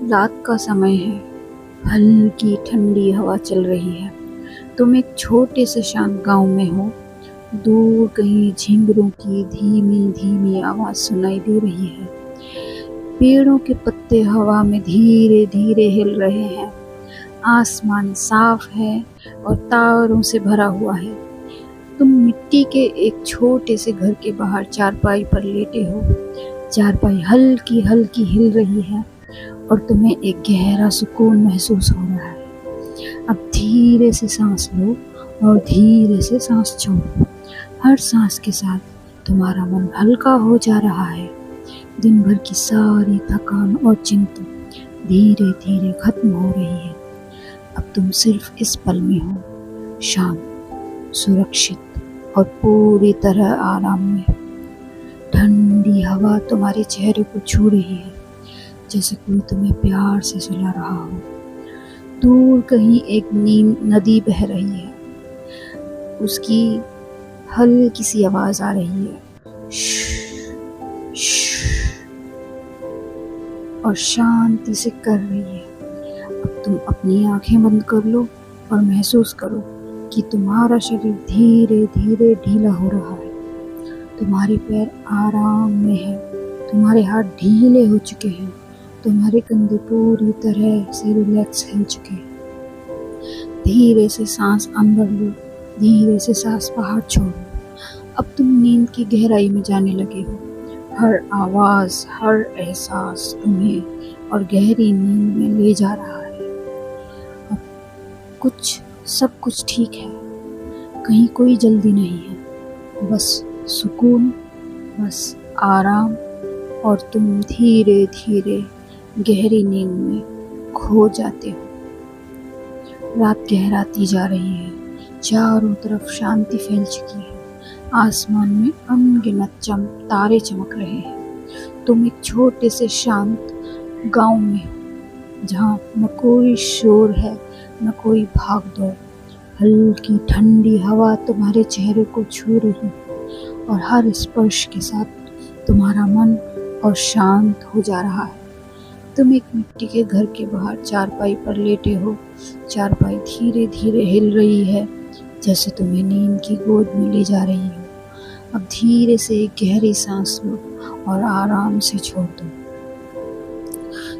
रात का समय है, हल्की ठंडी हवा चल रही है। तुम एक छोटे से शांत गांव में हो। दूर कहीं झिंगुरों की धीमी धीमी आवाज सुनाई दे रही है। पेड़ों के पत्ते हवा में धीरे धीरे हिल रहे हैं। आसमान साफ है और तारों से भरा हुआ है। तुम मिट्टी के एक छोटे से घर के बाहर चारपाई पर लेटे हो। चारपाई हल्की हल्की हिल रही है और तुम्हें एक गहरा सुकून महसूस हो रहा है। अब धीरे से सांस लो और धीरे से सांस छोड़ो। हर सांस के साथ तुम्हारा मन हल्का हो जा रहा है। दिन भर की सारी थकान और चिंता धीरे धीरे खत्म हो रही है। अब तुम सिर्फ इस पल में हो, शांत, सुरक्षित और पूरी तरह आराम में। ठंडी हवा तुम्हारे चेहरे को छू रही है, जैसे कोई तुम्हें प्यार से सुला रहा हो। दूर कहीं एक नदी बह रही है, उसकी हल्की सी आवाज आ रही है, और शांति से कर रही है। अब तुम अपनी आंखें बंद कर लो और महसूस करो कि तुम्हारा शरीर धीरे धीरे ढीला हो रहा है। तुम्हारे पैर आराम में हैं, तुम्हारे हाथ ढीले हो चुके हैं, तुम्हारे कंधे पूरी तरह से रिलैक्स हो चुके हैं। धीरे से सांस अंदर लो, धीरे से सांस बाहर छोड़ो। अब तुम नींद की गहराई में जाने लगे हो। हर आवाज, हर एहसास तुम्हें और गहरी नींद में ले जा रहा है। अब सब कुछ ठीक है, कहीं कोई जल्दी नहीं है, बस सुकून, बस आराम, और तुम धीरे धीरे गहरी नींद में खो जाते हो। रात गहराती जा रही है, चारों तरफ शांति फैल चुकी है। आसमान में अनगिनत तारे चमक रहे हैं। तुम एक छोटे से शांत गांव में, जहाँ न कोई शोर है, न कोई भाग दौड़। हल्की ठंडी हवा तुम्हारे चेहरे को छू रही है और हर स्पर्श के साथ तुम्हारा मन और शांत हो जा रहा है। तुम एक मिट्टी के घर के बाहर चारपाई पर लेटे हो। चारपाई धीरे धीरे हिल रही है, जैसे तुम्हें नींद की गोद में ले जा रही हो। अब धीरे से एक गहरी सांस लो और आराम से छोड़ दो।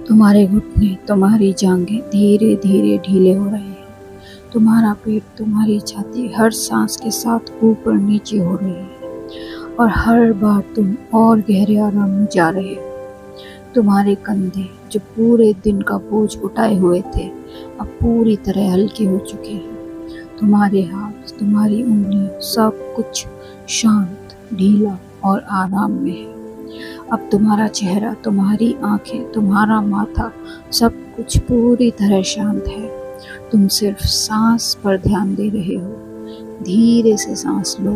तुम्हारे घुटने, तुम्हारी जांघें धीरे धीरे ढीले हो रहे हैं। तुम्हारा पेट, तुम्हारी छाती हर सांस के साथ ऊपर नीचे हो रही है और हर बार तुम और गहरे आराम में जा रहे हो। तुम्हारे कंधे, जो पूरे दिन का बोझ उठाए हुए थे, अब पूरी तरह हल्के हो चुके हैं। तुम्हारे हाथ, तुम्हारी उंगलियां, सब कुछ शांत, ढीला और आराम में है। अब तुम्हारा चेहरा, तुम्हारी आंखें, तुम्हारा माथा, सब कुछ पूरी तरह शांत है। तुम सिर्फ सांस पर ध्यान दे रहे हो। धीरे से सांस लो,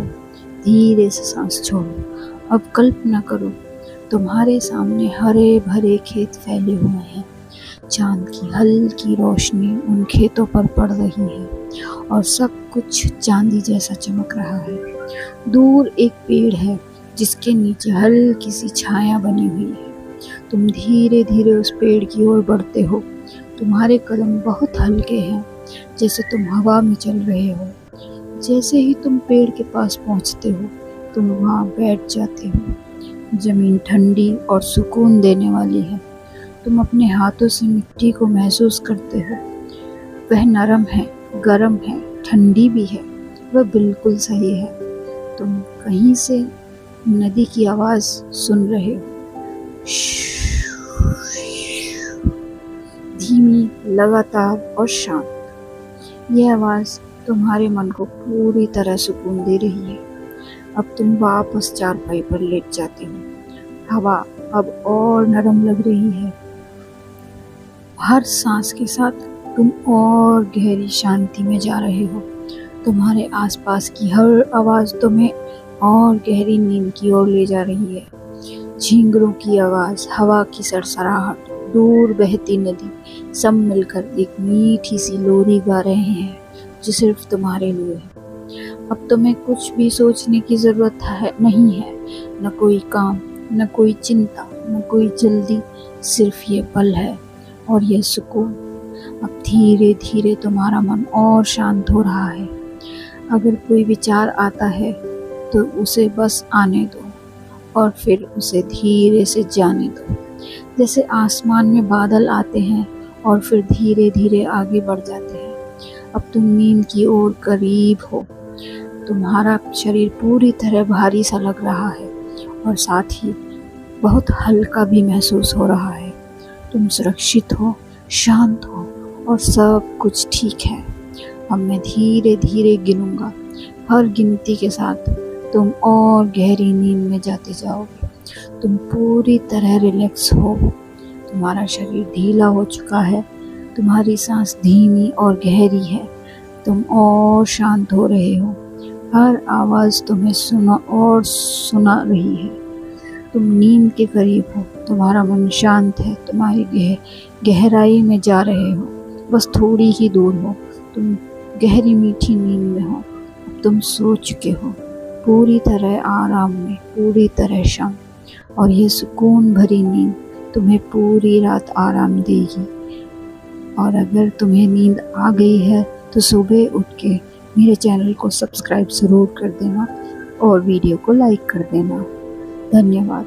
धीरे से सांस छोड़ो। अब कल्पना करो, तुम्हारे सामने हरे भरे खेत फैले हुए हैं। चांद की हल्की रोशनी उन खेतों पर पड़ रही है और सब कुछ चांदी जैसा चमक रहा है। दूर एक पेड़ है, जिसके नीचे हल्की सी छाया बनी हुई है। तुम धीरे धीरे उस पेड़ की ओर बढ़ते हो। तुम्हारे कदम बहुत हल्के हैं, जैसे तुम हवा में चल रहे हो। जैसे ही तुम पेड़ के पास पहुंचते हो, तुम वहां बैठ जाते हो। जमीन ठंडी और सुकून देने वाली है। तुम अपने हाथों से मिट्टी को महसूस करते हो। वह नरम है, गर्म है, ठंडी भी है। वह बिल्कुल सही है। तुम कहीं से नदी की आवाज सुन रहे हो, धीमी, लगातार और शांत। यह आवाज तुम्हारे मन को पूरी तरह सुकून दे रही है। अब तुम वापस चारपाई पर लेट जाते हो। हवा अब और नरम लग रही है। हर सांस के साथ तुम और गहरी शांति में जा रहे हो। तुम्हारे आसपास की हर आवाज तुम्हें और गहरी नींद की ओर ले जा रही है। झींगरों की आवाज, हवा की सरसराहट, दूर बहती नदी, सब मिलकर एक मीठी सी लोरी गा रहे हैं, जो सिर्फ तुम्हारे लिए है। अब तुम्हें कुछ भी सोचने की जरूरत नहीं है। न कोई काम, न कोई चिंता, न कोई जल्दी। सिर्फ ये पल है और यह सुकून। अब धीरे धीरे तुम्हारा मन और शांत हो रहा है। अगर कोई विचार आता है तो उसे बस आने दो और फिर उसे धीरे से जाने दो। जैसे आसमान में बादल आते हैं और फिर धीरे धीरे आगे बढ़ जाते हैं। अब तुम नींद की ओर करीब हो। तुम्हारा शरीर पूरी तरह भारी सा लग रहा है और साथ ही बहुत हल्का भी महसूस हो रहा है। तुम सुरक्षित हो, शांत हो और सब कुछ ठीक है। अब मैं धीरे धीरे गिनूंगा। हर गिनती के साथ तुम और गहरी नींद में जाते जाओगे। तुम पूरी तरह रिलैक्स हो। तुम्हारा शरीर ढीला हो चुका है। तुम्हारी सांस धीमी और गहरी है। तुम और शांत हो रहे हो। हर आवाज़ तुम्हें सुना रही है। तुम नींद के करीब हो। तुम्हारा मन शांत है। तुम्हारी गहराई में जा रहे हो। बस थोड़ी ही दूर हो। तुम गहरी मीठी नींद में हो। अब तुम सो चुके हो, पूरी तरह आराम में, पूरी तरह शांत। और ये सुकून भरी नींद तुम्हें पूरी रात आराम देगी। और अगर तुम्हें नींद आ गई है तो सुबह उठ के मेरे चैनल को सब्सक्राइब ज़रूर कर देना और वीडियो को लाइक कर देना। धन्यवाद।